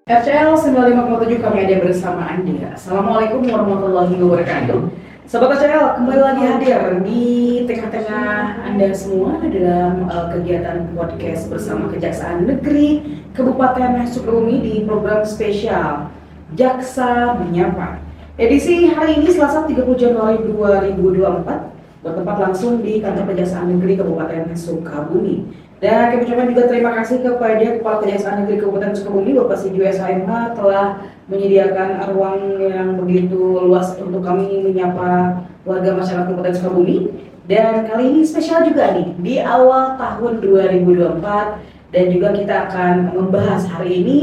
RCL 957 kami ada bersama Anda. Assalamualaikum warahmatullahi wabarakatuh. Sobat RCL kembali lagi hadir di tengah-tengah Anda semua dalam kegiatan podcast bersama Kejaksaan Negeri Kabupaten Sukabumi di program spesial Jaksa Menyapa. Edisi hari ini Selasa 30 Januari 2024 bertempat langsung di kantor Kejaksaan Negeri Kabupaten Sukabumi. Dan kami ucapkan juga terima kasih kepada Kepala Kejaksaan Negeri Kabupaten Sukabumi, Bapak Sidjo SHMH telah menyediakan ruang yang begitu luas untuk kami menyapa warga masyarakat Kabupaten Sukabumi. Dan kali ini spesial juga nih, di awal tahun 2024, dan juga kita akan membahas hari ini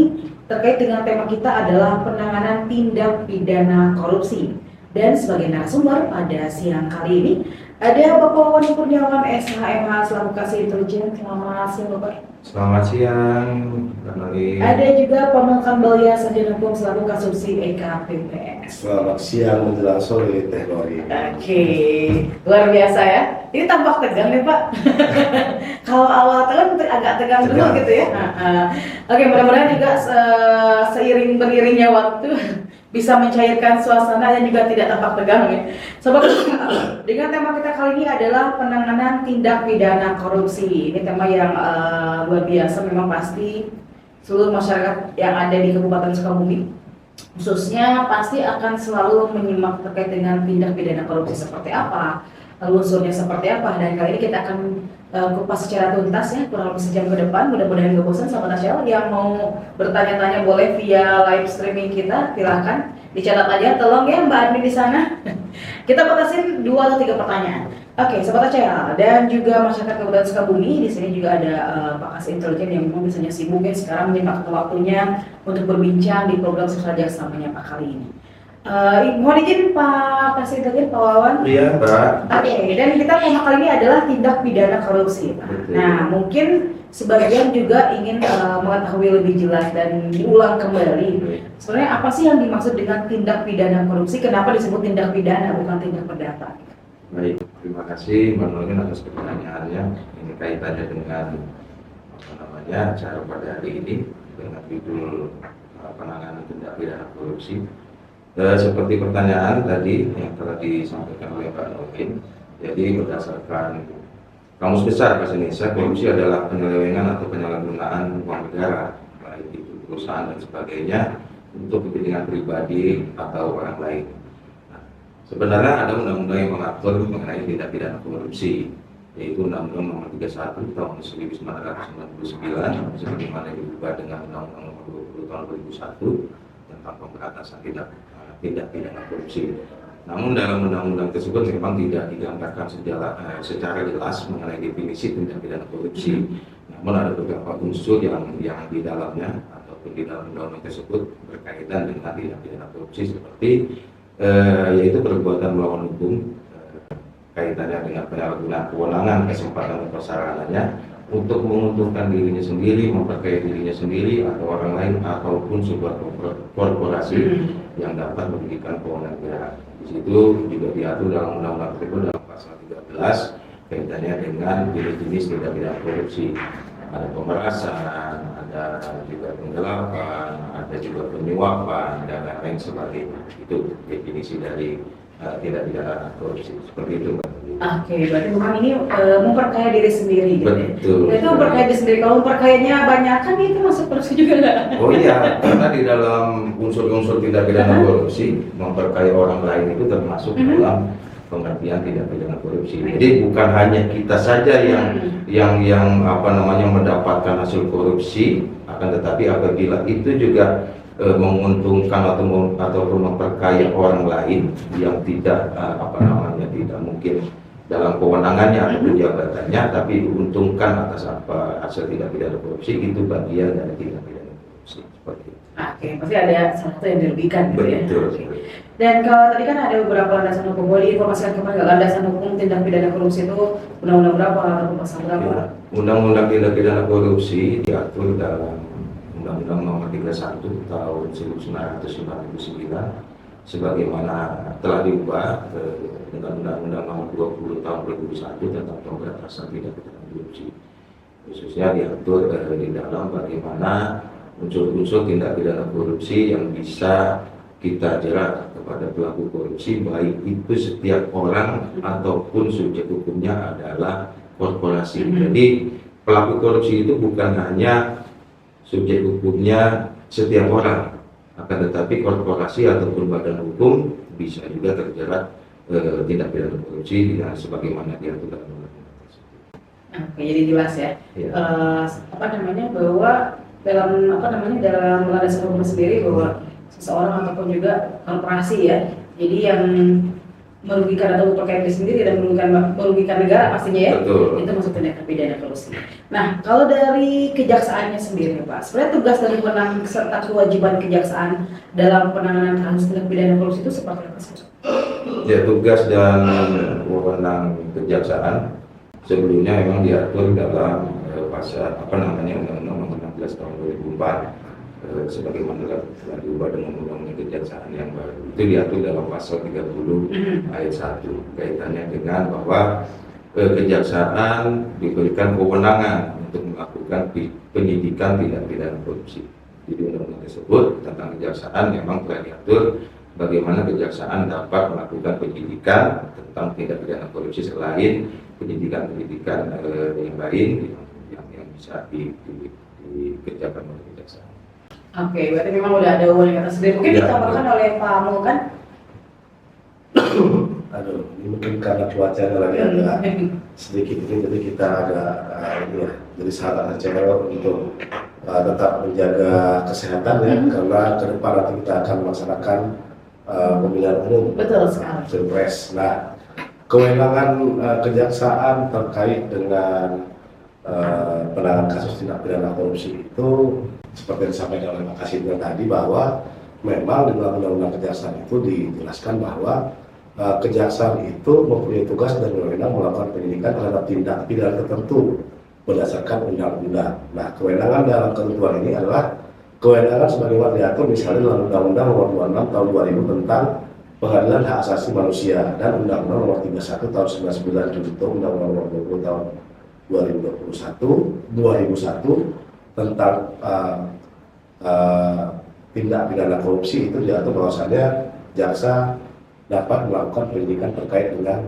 terkait dengan tema kita adalah penanganan tindak pidana korupsi. Dan sebagai narasumber pada siang kali ini ada Bapak Wani Kurniawan SHMH selaku Kasih Intelijen. Selamat siang Bapak. Selamat siang, Mbak Nori. Ada juga Pak Melkan Balya Sarjana Hukum selaku Kasubsi EKPPS. Selamat siang menjelang sore Teh Nori. Oke, luar biasa ya. Ini tampak tegang nih Pak. Kalau awal tahun agak tegang dulu gitu ya. Oke, mudah-mudahan juga seiring beriringnya waktu bisa mencairkan suasana dan juga tidak tampak tegang ya. Sobat, dengan tema kita kali ini adalah penanganan tindak pidana korupsi. Ini tema yang luar biasa, memang pasti seluruh masyarakat yang ada di Kabupaten Sukabumi khususnya pasti akan selalu menyimak terkait dengan tindak pidana korupsi seperti apa, lalu unsurnya seperti apa, dan kali ini kita akan kupas secara tuntas ya, kurang lebih sejam ke depan. Mudah-mudahan gak bosan sama Nasyal. Yang mau bertanya-tanya boleh via live streaming kita, silakan dicatat aja, tolong ya Mbak Admin di sana. Kita batasin 2 atau 3 pertanyaan. Oke, Sobat Nasyal dan juga masyarakat Kabupaten Sukabumi, di sini juga ada Pak Kasih Intelijen yang memang biasanya sibuk ya, sekarang menyempatkan waktunya untuk berbincang di program Spesial Jaksa Menyapa kali ini. Mohon izin Pak Kasih Intelijen, Pak Wawan. Iya, Mbak. Oke, dan kita tema kali ini adalah tindak pidana korupsi, Pak. Betul. Nah, mungkin sebagian juga ingin mengetahui lebih jelas dan diulang kembali. Sebenarnya apa sih yang dimaksud dengan tindak pidana korupsi? Kenapa disebut tindak pidana bukan tindak perdata? Baik, terima kasih Mbak Nori atas pertanyaannya. Ini kaitannya dengan acara pada hari ini dengan judul penanganan tindak pidana korupsi. Seperti pertanyaan tadi yang telah disampaikan oleh Mbak Nori, jadi berdasarkan Kamus Besar Bahasa Indonesia, korupsi adalah penyelewengan atau penyalahgunaan uang negara, baik itu perusahaan dan sebagainya, untuk kepentingan pribadi atau orang lain. Nah, sebenarnya ada undang-undang yang mengatur mengenai tindak pidana korupsi, yaitu Undang-Undang Nomor 31 Tahun 1999, sebagaimana diubah dengan Undang-Undang Nomor 20 Tahun 2001 tentang pemberantasan tindak pidana korupsi. Namun dalam undang-undang tersebut memang tidak digambarkan secara jelas mengenai definisi tindak pidana korupsi. Namun ada beberapa unsur yang di dalamnya ataupun di dalam undang-undang tersebut berkaitan dengan tindak pidana korupsi, seperti yaitu perbuatan melawan hukum, kaitannya dengan penyalahgunaan kewenangan, kesempatan atau sarananya untuk menguntungkan dirinya sendiri, memperkaya dirinya sendiri atau orang lain, ataupun sebuah korporasi yang dapat merugikan keuangan negara. Di situ juga diatur dalam undang-undang tersebut dalam pasal 13 kaitannya dengan jenis-jenis tindak pidana korupsi. Ada pemerasan, ada juga penggelapan, ada juga penyuapan dan lain-lain sebagainya. Itu definisi dari tindak pidana korupsi. Seperti itu, Mbak. Oke, berarti bukan ini memperkaya diri sendiri gitu ya? Betul. Itu memperkaya diri sendiri. Kalau memperkayanya banyak kan itu masuk korupsi juga nggak? Oh iya, karena di dalam unsur-unsur tindak pidana korupsi, memperkaya orang lain itu termasuk dalam pengertian tindak pidana korupsi. Jadi bukan hanya kita saja yang mendapatkan hasil korupsi, akan tetapi apabila itu juga menguntungkan ataupun memperkaya orang lain yang tidak tidak mungkin dalam kewenangannya ataupun jabatannya, tapi diuntungkan atas hasil tindak pidana korupsi, itu bagian dari tindak pidana korupsi. Seperti itu. Oke, pasti ada salah satu yang dirugikan gitu ya. Betul. Oke. Dan kalau tadi kan ada beberapa landasan hukum, boleh diinformasikan kepada landasan hukum tindak pidana korupsi itu undang-undang berapa atau pasal berapa? Ya, Undang-Undang tindak pidana korupsi diatur dalam Undang-Undang Nomor 31 Tahun 1999, sebagaimana telah diubah dengan Undang-Undang Nomor 20 Tahun 2001 tentang pemberantasan tindak pidana korupsi. Khususnya diatur di dalam bagaimana unsur-unsur tindak pidana korupsi yang bisa kita jerat kepada pelaku korupsi, baik itu setiap orang ataupun subjek hukumnya adalah korporasi. Jadi pelaku korupsi itu bukan hanya subjek hukumnya setiap orang, akan tetapi korporasi ataupun badan hukum bisa juga terjerat tindak pidana korupsi yang sebagaimana diatur dalam undang-undang tersebut. Oke, jadi jelas ya. Ya. Bahwa dalam landasan hukum sendiri bahwa seseorang ataupun juga korporasi ya, jadi yang merugikan atau terkait diri sendiri dan merugikan negara pastinya ya. Betul. Itu masuk tindak pidana korupsi. Nah, kalau dari kejaksaannya sendiri Pak, sebenarnya tugas dan wewenang serta kewajiban kejaksaan dalam penanganan kasus tindak pidana korupsi itu seperti apa sih? Ya, tugas dan wewenang kejaksaan sebelumnya memang diatur dalam pasal Undang-Undang Nomor 16 Tahun 2004 sebagaimana telah diubah dengan Undang-Undang Kejaksaan yang baru. Itu diatur dalam pasal 30 ayat 1 kaitannya dengan bahwa kejaksaan diberikan kewenangan untuk melakukan penyidikan tindak pidana korupsi. Jadi undang-undang tersebut tentang kejaksaan memang telah diatur bagaimana kejaksaan dapat melakukan penyidikan tentang tindak pidana korupsi selain penyidikan-penyidikan yang lain yang bisa dikerjakan oleh kejaksaan. Oke, berarti memang udah ada wewenang tersendiri. Mungkin Ya, ditambahkan oleh Pak Mul kan? Aduh, ini mungkin karena cuacanya lagi agak sedikit ini, jadi kita agak ini ya, jadi saran aja untuk tetap menjaga kesehatan ya, karena ke depan nanti kita akan melaksanakan pemilihan umum. Betul sekali. Pilpres. Nah, kewenangan kejaksaan terkait dengan penanganan kasus tindak pidana korupsi itu seperti yang disampaikan oleh Pak Kasindra tadi, bahwa memang di dalam undang-undang kejaksaan itu dijelaskan bahwa kejaksaan itu mempunyai tugas dan wewenang melakukan penyidikan terhadap tindak pidana tertentu berdasarkan undang-undang. Nah, kewenangan dalam ketentuan ini adalah kewenangan sebagaimana diatur misalnya dalam Undang-Undang Nomor 26 Tahun 2000 tentang Pengadilan Hak Asasi Manusia dan Undang-Undang Nomor 31 Tahun 99 junto Undang-Undang Nomor 20 Tahun 2001 tentang tindak pidana korupsi. Itu diatur bahwasannya jaksa dapat melakukan penyidikan terkait dengan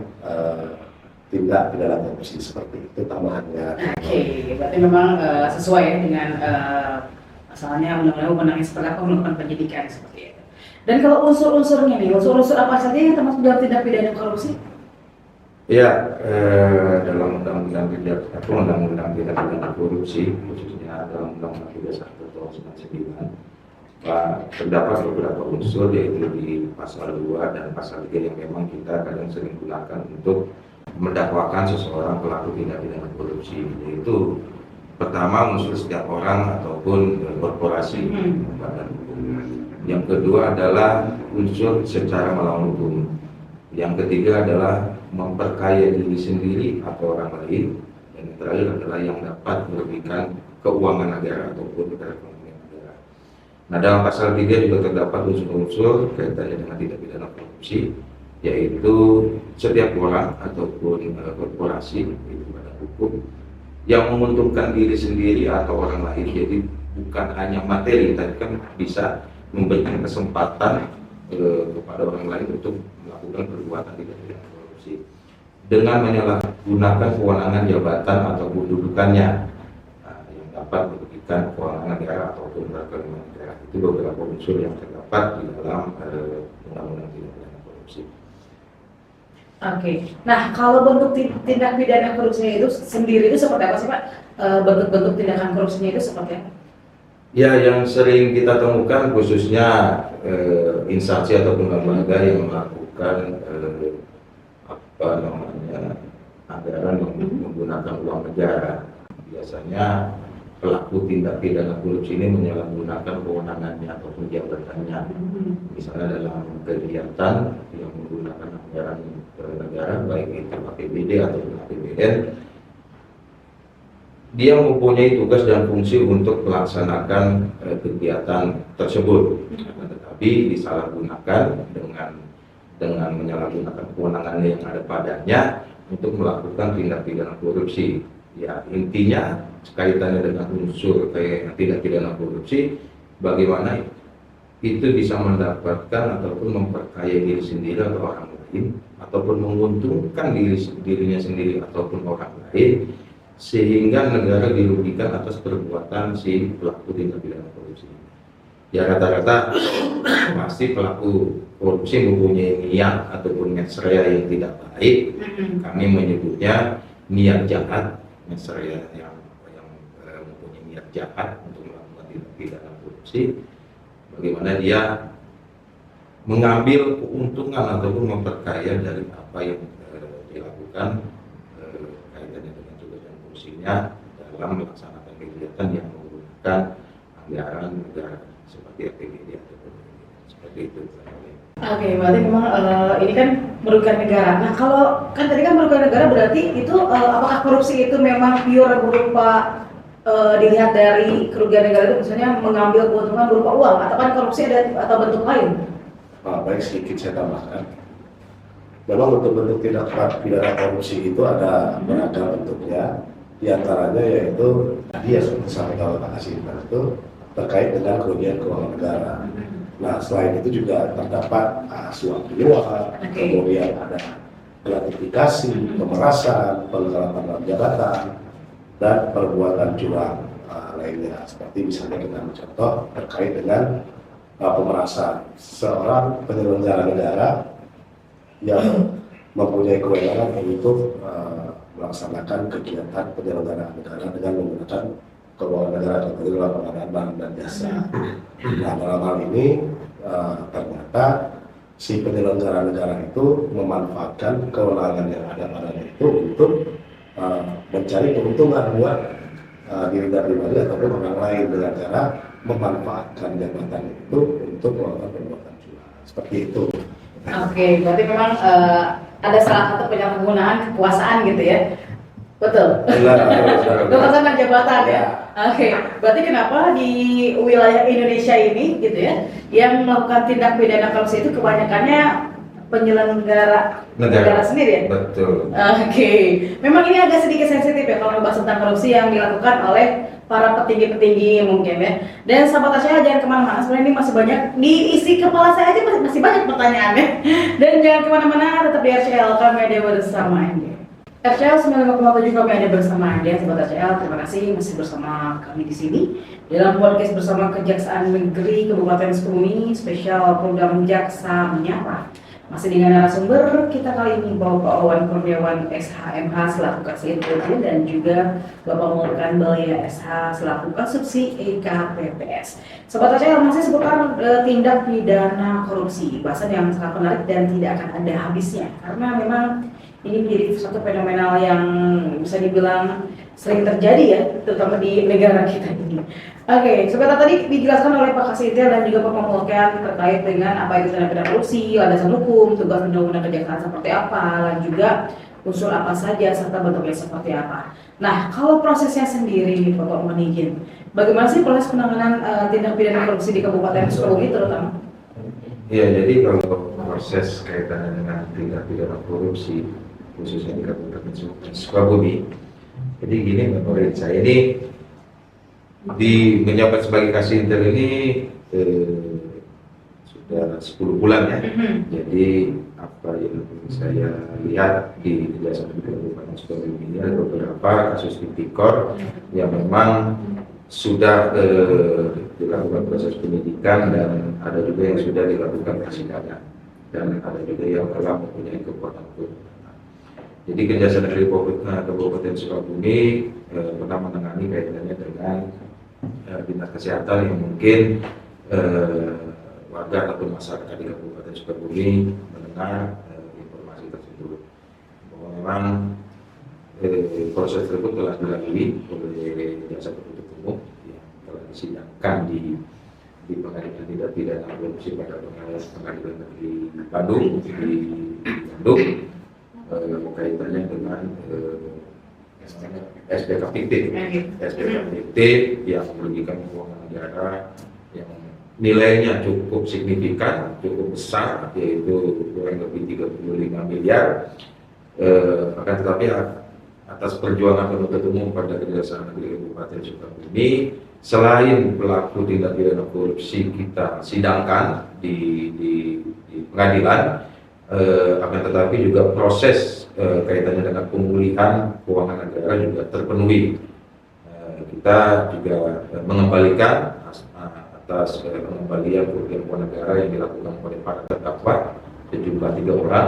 tindak pidana korupsi, seperti itu tambahannya. Oke, berarti memang sesuai ya dengan asalnya undang-undang wewenang seperti apa melakukan penyidikan seperti itu. Dan kalau unsur-unsurnya nih, unsur-unsur apa saja yang termasuk dalam tindak pidana korupsi? Ya, dalam undang-undang tindak pidana korupsi, khususnya dalam Undang-Undang 31 tahun 99, terdapat beberapa unsur, yaitu di pasal 2 dan pasal 3 yang memang kita kadang sering gunakan untuk mendakwakan seseorang pelaku tindak pidana korupsi, yaitu pertama unsur setiap orang ataupun korporasi badan hukum. Yang kedua adalah unsur secara melawan hukum. Yang ketiga adalah memperkaya diri sendiri atau orang lain. Dan yang terakhir adalah yang dapat merugikan keuangan negara ataupun perekonomian negara. Nah, dalam pasal 3 juga terdapat unsur-unsur kaitannya dengan tindak pidana korupsi, yaitu setiap orang ataupun korporasi itu badan hukum yang menguntungkan diri sendiri atau orang lain. Jadi bukan hanya materi, tapi kan bisa memberikan kesempatan kepada orang lain untuk melakukan perbuatan tindak pidana korupsi dengan menyalahgunakan kewenangan jabatan atau kedudukannya yang dapat merugikan keuangan negara ataupun perekonomian negara. Itu beberapa unsur yang terdapat di dalam undang-undang tindak pidana korupsi. Oke, nah kalau bentuk tindak pidana korupsinya itu sendiri itu seperti apa sih Pak? Bentuk-bentuk tindakan korupsinya itu seperti apa? Ya, yang sering kita temukan khususnya instansi ataupun lembaga yang melakukan anggaran yang menggunakan uang negara. Biasanya pelaku tindak pidana korupsi ini menyalahgunakan kewenangannya ataupun jabatannya. Misalnya dalam kegiatan yang menggunakan anggaran negara, baik itu APBD ataupun APBN, dia mempunyai tugas dan fungsi untuk melaksanakan kegiatan tersebut, tetapi disalahgunakan dengan menyalahgunakan kewenangannya yang ada padanya untuk melakukan tindak pidana korupsi. Ya intinya kaitannya dengan unsur kayak tindak pidana korupsi, bagaimana itu bisa mendapatkan ataupun memperkaya diri sendiri atau orang lain, ataupun menguntungkan dirinya sendiri ataupun orang lain, sehingga negara dirugikan atas perbuatan si pelaku tindak pidana korupsi. Ya rata-rata pasti pelaku korupsi mempunyai niat ataupun mensrea yang tidak baik. Kami menyebutnya niat jahat, mensrea yang mempunyai niat jahat untuk melakukan tindak pidana korupsi. Bagaimana dia mengambil keuntungan ataupun memperkaya dari apa yang dilakukan kaitannya dengan tugas dan fungsinya dalam melaksanakan kegiatan yang menggunakan anggaran negara seperti APBD ataupun seperti itu. Oke, berarti memang ini kan merugikan negara. Nah, kalau kan tadi kan merugikan negara berarti itu apakah korupsi itu memang pure berupa dilihat dari kerugian negara itu, misalnya mengambil keuntungan berupa uang, atau kan korupsi ada atau bentuk lain? Baik, sedikit saya tambahkan. Memang bentuk-bentuk tindak pidana korupsi itu ada beragam bentuknya. Di antaranya yaitu tadi yang seperti disampaikan oleh Pak Kasinta itu terkait dengan kerugian keuangan negara. Nah, selain itu juga terdapat suap menyuap, kemudian ada gratifikasi, pemerasan, penggelapan jabatan, dan perbuatan curang lainnya. Seperti misalnya kita mencontoh terkait dengan pemerasan. Seorang penyelenggara negara yang mempunyai kewenangan untuk melaksanakan kegiatan penyelenggaraan negara dengan menggunakan keuangan negara contohnya dalam pengadaan barang dan jasa. Nah, dalam hal ini ternyata si penyelenggara negara itu memanfaatkan kewenangan yang ada padanya itu untuk mencari keuntungan buat diri pribadi ataupun orang lain dengan cara memanfaatkan jabatan itu untuk melakukan perbuatan curang. Seperti itu. Oke, berarti memang ada salah satu penyalahgunaan kekuasaan gitu ya. Betul. Kekuasaan jabatan ya. Oke, berarti kenapa di wilayah Indonesia ini gitu ya, yang melakukan tindak pidana korupsi itu kebanyakannya penyelenggara negara sendiri ya? Betul. Oke, memang ini agak sedikit sensitif ya kalau membahas tentang korupsi yang dilakukan oleh para petinggi-petinggi mungkin ya. Dan sahabat Asia jangan kemana-mana, sebenarnya ini masih banyak diisi kepala saya aja masih banyak pertanyaannya. Dan jangan kemana-mana, tetap di RCL, kami ada bersama Anda. RCL 95,7 kami ada bersama Anda, sahabat RCL. Terima kasih masih bersama kami di sini dalam podcast bersama Kejaksaan Negeri Kabupaten Sukabumi, spesial program Jaksa Menyapa. Masih dengan narasumber kita kali ini Bapak Wawan Kurniawan SHMH selaku Kasih Intelligence dan juga Bapak Mulkan Belia SH selaku Kasubsi EKPPS. Sobat RCL masih seputar tindak pidana korupsi, bahasan yang sangat menarik dan tidak akan ada habisnya karena memang ini menjadi suatu fenomenal yang bisa dibilang sering terjadi ya, terutama di negara kita ini. Oke, seperti tadi dijelaskan oleh Pak Kasitil dan juga Pak Mulkan terkait dengan apa itu tindak pidana korupsi, landasan hukum, tugas undang-undang kejaksaan seperti apa, dan juga unsur apa saja serta bentuknya seperti apa. Nah, kalau prosesnya sendiri nih Bapak Manigin, bagaimana sih proses penanganan tindak pidana korupsi di Kabupaten Sukabumi terutama? Iya, jadi kalau proses kaitannya dengan tindak pidana korupsi khususnya di Kabupaten Sukabumi, jadi gini menurut saya ini di menjabat sebagai Kasih Intel ini sudah 10 bulan ya. Jadi apa yang saya lihat di Kejaksaan Negeri Kabupaten Sukabumi ini ada beberapa kasus tipikor yang memang sudah dilakukan proses penyidikan dan ada juga yang sudah dilakukan persidangan dan ada juga yang telah mempunyai kekuatan hukum. Jadi Kejaksaan Negeri Kabupaten Sukabumi pernah menangani kaitannya dengan dinas kesehatan yang mungkin warga ataupun masyarakat di Kabupaten Sukabumi mendengar informasi tersebut bahwa memang proses tersebut telah dilalui oleh jaksa penuntut umum yang telah disidangkan di pengadilan tindak pidana korupsi pada pengadilan negeri Bandung di Bandung kaitannya dengan SPK fiktif yang merugikan keuangan negara yang nilainya cukup signifikan, cukup besar, yaitu kurang lebih 35 miliar. Akan tetapi atas perjuangan penuntut umum pada Kejaksaan Negeri Kabupaten Sukabumi, selain pelaku tindak pidana korupsi kita sidangkan di pengadilan, akan tetapi juga proses kaitannya dengan pemulihan keuangan negara juga terpenuhi. Kita juga mengembalikan atas pengembalian kerugian keuangan negara yang dilakukan oleh para terdakwa sejumlah 3 orang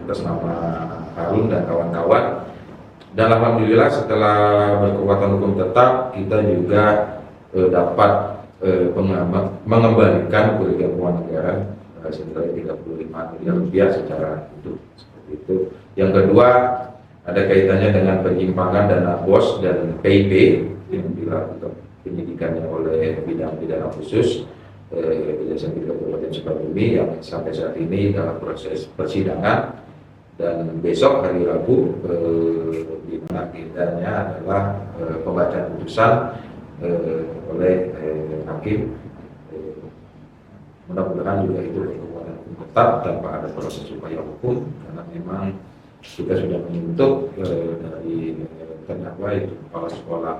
atas nama Harun dan kawan-kawan. Dan alhamdulillah setelah berkekuatan hukum tetap, kita juga dapat mengembalikan kerugian keuangan negara senilai 35 miliar rupiah secara utuh, seperti itu. Yang kedua, ada kaitannya dengan penyimpangan dana BOS dan PIP yang dilakukan penyidikannya oleh bidang pidana khusus Kejaksaan Negeri Kabupaten Sukabumi yang sampai saat ini dalam proses persidangan, dan besok hari Rabu di mana agendanya adalah pembacaan putusan oleh hakim. Mudah-mudahan juga itu berkekuatan hukum tetap tanpa ada proses upaya hukum, karena memang kita sudah menuntut dari terdakwa itu kepala sekolah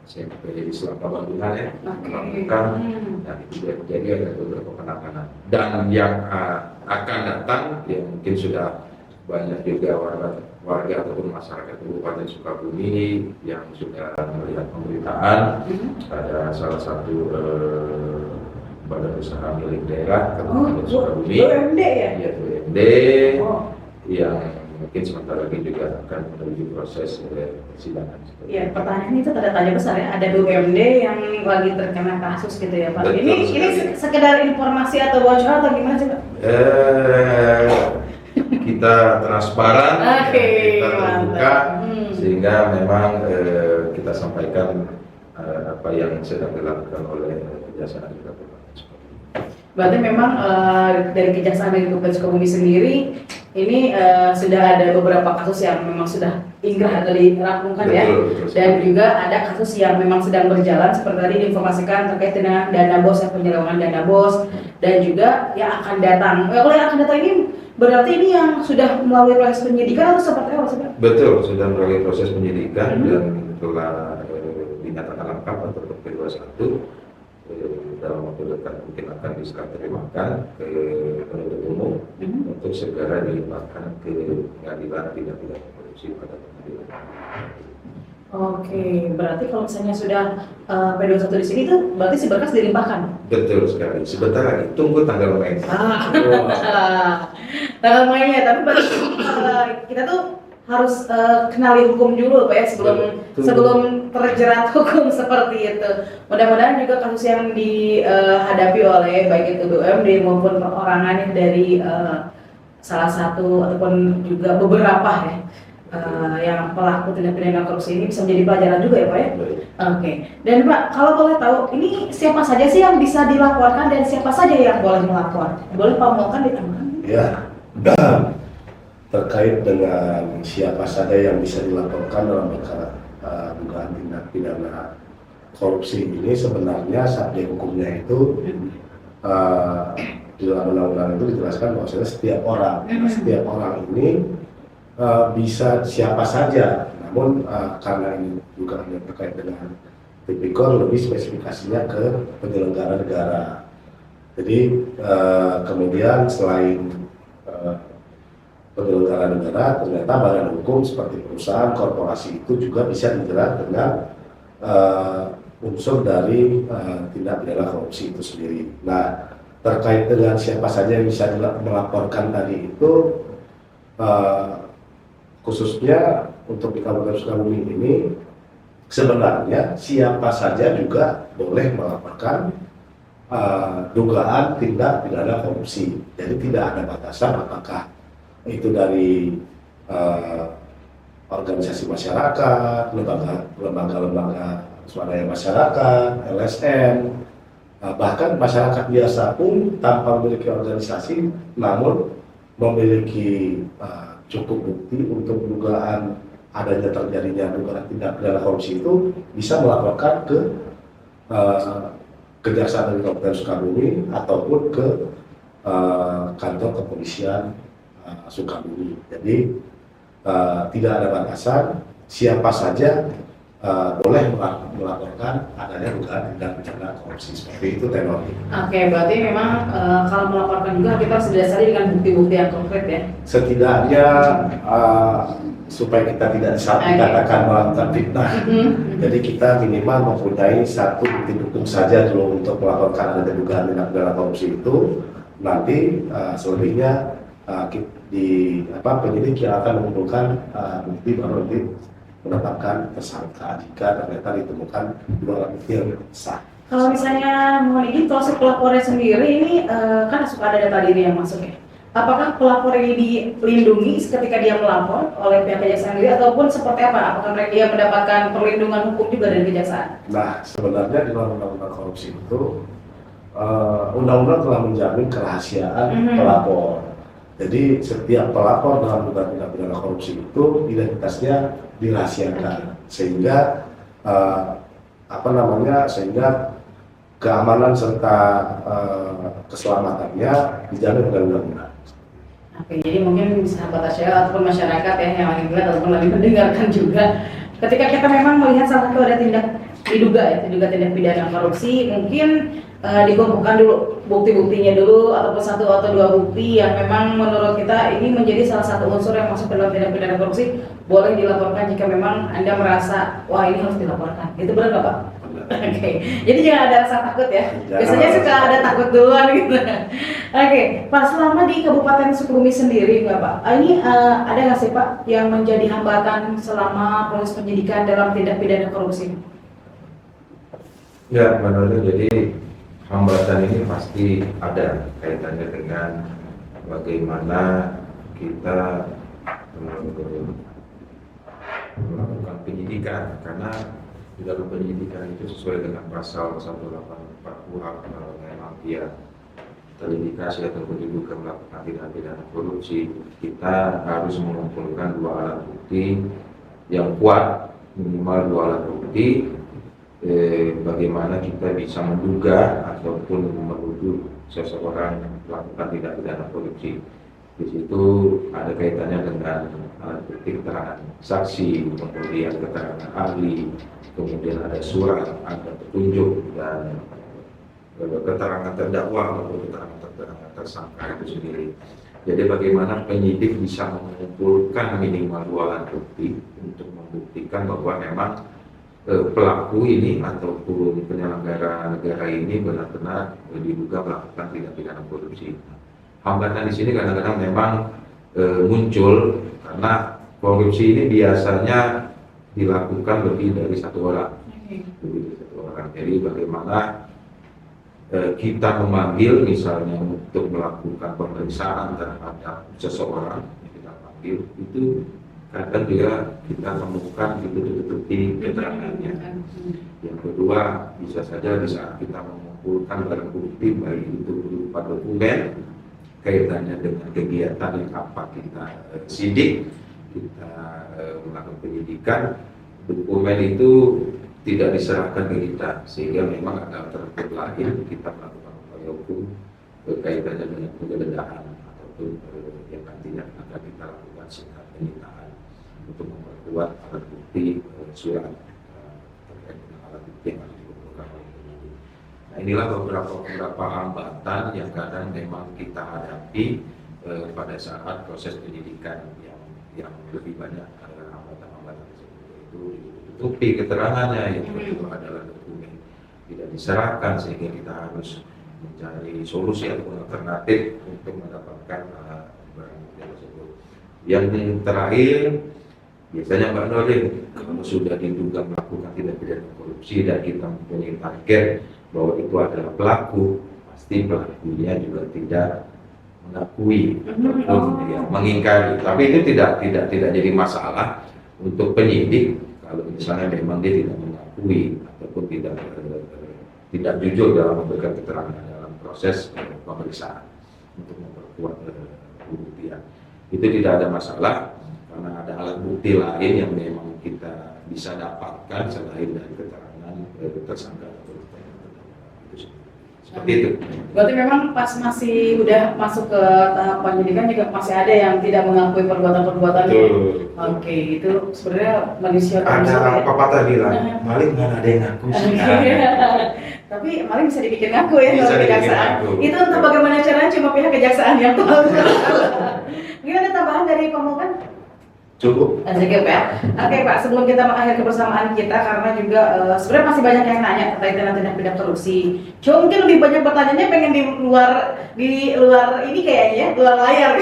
SMP Islam Bandungan ya, melakukan, dan itu jadi ada beberapa penanganan. Dan yang akan datang, ya mungkin sudah banyak juga warga ataupun masyarakat Kabupaten Sukabumi yang sudah melihat pemberitaan ada salah satu badan usaha milik daerah Kabupaten Sukabumi, BUMD ya? Ya, BUMD, yang mungkin sebentar lagi juga akan menuju proses persidangan. Iya, pertanyaan itu tanda tanya besar ya. Ada BUMD yang lagi terkena kasus gitu ya Pak. Betul, ini sekedar informasi atau bocoran atau gimana sih Pak? Kita transparan, kita terbuka, sehingga memang kita sampaikan apa yang sedang dilakukan oleh Kejaksaan Negeri Kabupaten Sukabumi. Berarti memang dari Kejaksaan Negeri Kabupaten Sukabumi sendiri ini sudah ada beberapa kasus yang memang sudah ingkrah atau dirampungkan ya, dan juga ada kasus yang memang sedang berjalan seperti tadi diinformasikan terkait dengan dana BOS, penyelewengan dana BOS, dan juga yang akan datang. Kalau yang akan datang ini berarti ini yang sudah melalui proses penyidikan atau seperti apa sih Pak? Betul, sudah melalui proses penyidikan dan telah dinyatakan lengkap untuk P21. Dalam waktu dekat mungkin akan diserahkan ke penuntut umum untuk segera dilimpahkan ke pengadilan tindak pidana korupsi pada pengadilan. Oke, berarti kalau misalnya sudah P21 di sini tuh berarti si berkas dilimpahkan? Betul sekali. Sebentar lagi, tunggu tanggal main. Tanggal mainnya, tapi berarti kita tuh harus kenali hukum dulu Pak ya sebelum terjerat hukum seperti itu. Mudah-mudahan juga kasus yang dihadapi oleh baik itu BUMD maupun perorangan dari salah satu ataupun juga beberapa ya yang pelaku tindak pidana korupsi ini bisa menjadi pelajaran juga ya Pak ya. Oke. Dan Pak, kalau boleh tahu ini siapa saja sih yang bisa dilaporkan dan siapa saja yang boleh melapor? Boleh Pak Mulkan ditambahkan? Ya. Terkait dengan siapa saja yang bisa dilaporkan dalam perkara dugaan tindak pidana korupsi ini, sebenarnya subjek hukumnya itu di dalam undang-undang itu dijelaskan bahwa setiap orang ini bisa siapa saja, namun karena ini juga terkait dengan tipikor, lebih spesifikasinya ke penyelenggara negara. Jadi kemudian selain penyelenggara negara, ternyata badan hukum seperti perusahaan, korporasi itu juga bisa dijerat dengan unsur dari tindak pidana korupsi itu sendiri. Nah, terkait dengan siapa saja yang bisa melaporkan tadi itu, khususnya untuk di Kabupaten Sukabumi ini, sebenarnya siapa saja juga boleh melaporkan dugaan tindak pidana korupsi. Jadi tidak ada batasan apakah itu dari organisasi masyarakat, lembaga swadaya masyarakat, LSM, bahkan masyarakat biasa pun tanpa memiliki organisasi, namun memiliki cukup bukti untuk dugaan adanya terjadinya dugaan tindak pidana korupsi itu bisa melaporkan ke Kejaksaan Negeri Kabupaten Sukabumi ataupun ke kantor kepolisian Sukabumi. Jadi tidak ada batasan, siapa saja boleh melaporkan adanya dugaan tindak pidana korupsi. Seperti itu tenornya. Oke, berarti memang kalau melaporkan juga kita harus didasari dengan bukti-bukti yang konkret ya. Setidaknya supaya kita tidak dikatakan melakukan fitnah. Jadi kita minimal mempunyai satu bukti hukum saja dulu untuk melaporkan adanya dugaan tindak pidana korupsi itu. Nanti selebihnya penyidik yang akan mengumpulkan bukti baru nanti menetapkan tersangka jika ternyata ditemukan dua alat bukti yang sah. Kalau misalnya mohon izin, kalau si pelapornya sendiri ini kan suka ada data diri yang masuk ya. Apakah pelapor ini dilindungi ketika dia melapor oleh pihak kejaksaan sendiri ataupun seperti apa? Apakah mereka dia mendapatkan perlindungan hukum juga dari kejaksaan? Nah, sebenarnya di dalam undang-undang korupsi itu undang-undang telah menjamin kerahasiaan pelapor. Jadi setiap pelapor dalam dugaan tindak pidana korupsi itu identitasnya dirahasiakan sehingga sehingga keamanan serta keselamatannya dijamin oleh undang-undang. Oke, jadi mungkin sahabat Asyara ataupun masyarakat ya yang lagi melihat ataupun lagi mendengarkan juga, ketika kita memang melihat salah satu ada tindak tindak pidana korupsi, mungkin dikumpulkan dulu bukti-buktinya dulu ataupun satu atau dua bukti yang memang menurut kita ini menjadi salah satu unsur yang masuk dalam tindak pidana korupsi, boleh dilaporkan jika memang Anda merasa wah ini harus dilaporkan. Itu benar nggak Pak? Oke, jadi jangan ada rasa takut ya. Biasanya suka ada takut duluan gitu. Oke, Pak, selama di Kabupaten Sukabumi sendiri nggak Pak? Ini ada nggak sih Pak yang menjadi hambatan selama proses penyidikan dalam tindak pidana korupsi? Ya, menurut jadi hambatan ini pasti ada kaitannya dengan bagaimana kita melakukan penyidikan, karena di dalam penyidikan itu sesuai dengan pasal 184 KUHP memang dia terindikasi ataupun diduga melakukan tindak pidana korupsi, kita harus mengumpulkan dua alat bukti yang kuat, minimal dua alat bukti. Bagaimana kita bisa menduga ataupun menuduh seseorang melakukan tindak pidana korupsi. Di situ ada kaitannya dengan alat bukti keterangan saksi, kemudian keterangan ahli, kemudian ada surat, ada petunjuk dan keterangan terdakwa maupun keterangan tersangka itu sendiri. Jadi bagaimana penyidik bisa mengumpulkan minimal dua alat bukti untuk membuktikan bahwa memang pelaku ini ataupun penyelenggara negara ini benar-benar diduga melakukan tindak pidana korupsi. Hambatan di sini kadang-kadang memang muncul karena korupsi ini biasanya dilakukan lebih dari satu orang. Jadi bagaimana kita memanggil misalnya untuk melakukan pemeriksaan terhadap seseorang yang kita panggil itu kadang juga kita temukan bukti keterangannya. Yang kedua, bisa saja di saat kita mengumpulkan barang bukti baik itu berupa dokumen kaitannya dengan kegiatan yang apa kita sidik, kita melakukan penyidikan, dokumen itu tidak diserahkan ke kita sehingga memang ada alternatif lain kita melakukan upaya hukum kaitannya dengan penggeledahan ataupun yang nantinya akan kita lakukan secara penyitaan untuk memperkuat alat bukti surat terkait dengan alat bukti yang harus dikumpulkan oleh penyidik. Nah, inilah beberapa hambatan yang kadang memang kita hadapi pada saat proses penyidikan yang lebih banyak hambatan-hambatan seperti itu ditutupi keterangannya, yang kedua adalah dokumen tidak diserahkan sehingga kita harus mencari solusi atau alternatif untuk mendapatkan barang bukti tersebut. Yang terakhir, biasanya Mbak Nuril, kalau sudah diduga melakukan tindak pidana korupsi dan kita mempunyai target bahwa itu adalah pelaku, pasti pelakunya juga tidak mengakui ataupun mengingkari. Tapi itu tidak jadi masalah untuk penyidik kalau misalnya memang dia tidak mengakui ataupun tidak jujur dalam memberikan keterangan dalam proses pemeriksaan untuk memperkuat pembuktian. Itu tidak ada masalah karena ada alat bukti lain yang memang kita bisa dapatkan selain dari keterangan tersangka atau itu. seperti itu. Berarti memang pas masih udah masuk ke tahap penyidikan juga masih ada yang tidak mengakui perbuatan-perbuatannya. Betul. Oke, itu sebenarnya manusia. Ada pepatah bilang, maling mana ada yang ngaku sih. Tapi maling bisa dibikin ngaku ya Bisa kalau dibikin kejaksaan. ngaku. Itu entah bagaimana caranya, cuma pihak kejaksaan yang tahu. Mungkin ada tambahan dari Pak Mulkan? Cukup. Cukup ya. Oke Pak, sebelum kita mengakhiri kebersamaan kita, karena juga sebenarnya masih banyak yang nanya terkait dengan tindak pidana korupsi. Cuma mungkin lebih banyak pertanyaannya pengen di luar ini kayaknya ya, luar layar.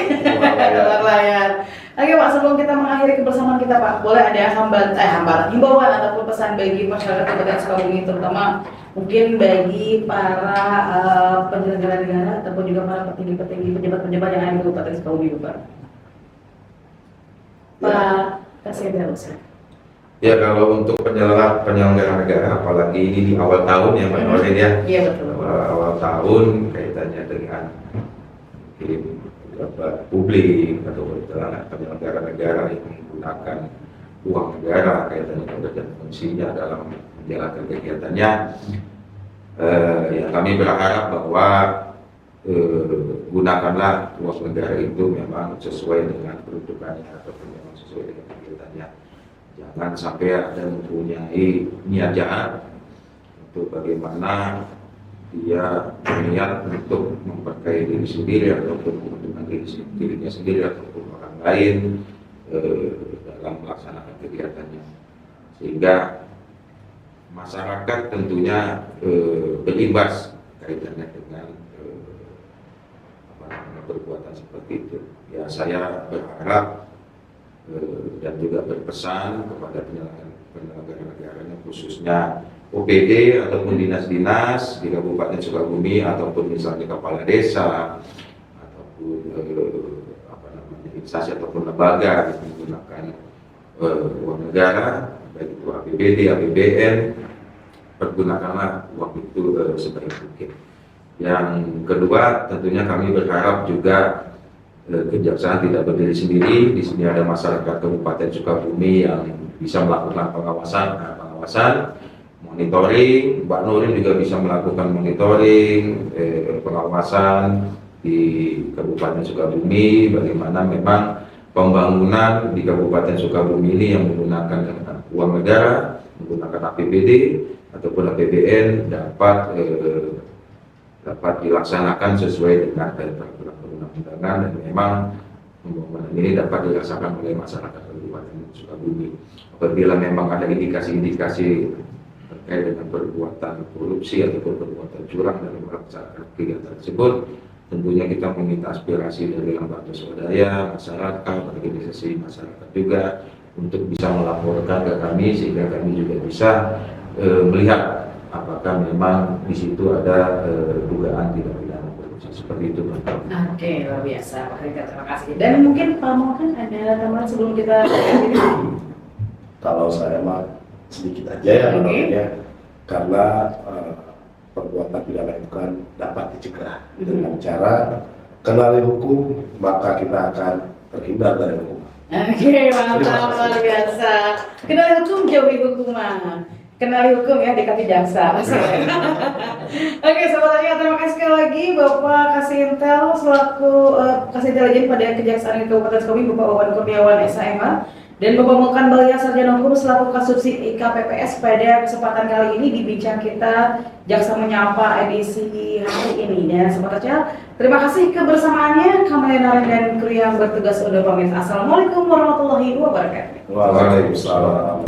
Luar layar. Oke Pak, sebelum kita mengakhiri kebersamaan kita Pak, boleh ada himbauan ataupun pesan bagi masyarakat Kabupaten Sukabumi, terutama mungkin bagi para penyelenggara negara ataupun juga para petinggi-petinggi pejabat-pejabat yang ada di Kabupaten Sukabumi Pak. Pak kasih terus. Ya kalau untuk penyelenggara negara, apalagi ini di awal tahun ya Mbak Norin ya. Iya betul. Awal tahun kaitannya dengan mungkin pejabat publik atau penyelenggara negara yang menggunakan uang negara kaitannya dengan fungsinya dalam menjalankan kegiatannya. Ya kami berharap bahwa gunakanlah uang negara itu memang sesuai dengan peruntukannya ataupun memang sesuai dengan kegiatannya. Jangan sampai ada mempunyai niat jahat untuk bagaimana dia berniat untuk memperkaya diri sendiri ataupun menguntungkan dirinya sendiri ataupun orang lain dalam melaksanakan kegiatannya, sehingga masyarakat tentunya berimbas kaitannya dengan perbuatan seperti itu. Ya saya berharap dan juga berpesan kepada penyelenggara negaranya, khususnya OPD ataupun dinas-dinas di Kabupaten Sukabumi ataupun misalnya kepala desa ataupun instansi ataupun lembaga yang menggunakan uang negara, baik itu APBD, APBN, pergunakanlah uang itu sebaik mungkin. Yang kedua, tentunya kami berharap juga kejaksaan tidak berdiri sendiri. Di sini ada masyarakat Kabupaten Sukabumi yang bisa melakukan pengawasan, monitoring. Mbak Nurin juga bisa melakukan monitoring, pengawasan di Kabupaten Sukabumi. Bagaimana memang pembangunan di Kabupaten Sukabumi ini yang menggunakan uang negara, menggunakan APBD ataupun APBN dapat dilaksanakan sesuai dengan peraturan perundang-undangan, dan memang pembangunan ini dapat dirasakan oleh masyarakat Kabupaten Sukabumi. Apabila memang ada indikasi-indikasi terkait dengan perbuatan korupsi ataupun perbuatan curang dalam melaksanakan kegiatan tersebut, tentunya kita meminta aspirasi dari lembaga swadaya, masyarakat, organisasi masyarakat juga untuk bisa melaporkan ke kami, sehingga kami juga bisa melihat apakah memang di situ ada dugaan tidak pidana korupsi seperti itu, Pak. Oke, luar biasa Pak Rika, terima kasih. Dan mungkin Pak Mulkan ada tambahan sebelum kita akhiri? Kalau saya mah sedikit aja ya, menurutnya, karena perbuatan pidana itu kan dapat dicegah dengan cara kenali hukum, maka kita akan terhindar dari hukum. Oke, mantap, luar biasa. Kenali hukum, jauhi hukuman. Kenali hukum ya, dekati jaksa. Oke, sobat Tanya, terima kasih sekali lagi Bapak Kasintel selaku Kasih Intelijen pada Kejaksaan Kabupaten Sukabumi, Bapak Wawan Kurniawan SHMH, dan Bapak Mulkan Balya Sarjana Hukum selaku Kasubsi IKPPS pada kesempatan kali ini di Bincang Kita Jaksa Menyapa edisi hari ini. Dan sobat Tanya, terima kasih kebersamaannya. Kami Narin dan kru yang bertugas undur pamit. Assalamualaikum warahmatullahi wabarakatuh. Waalaikumsalam.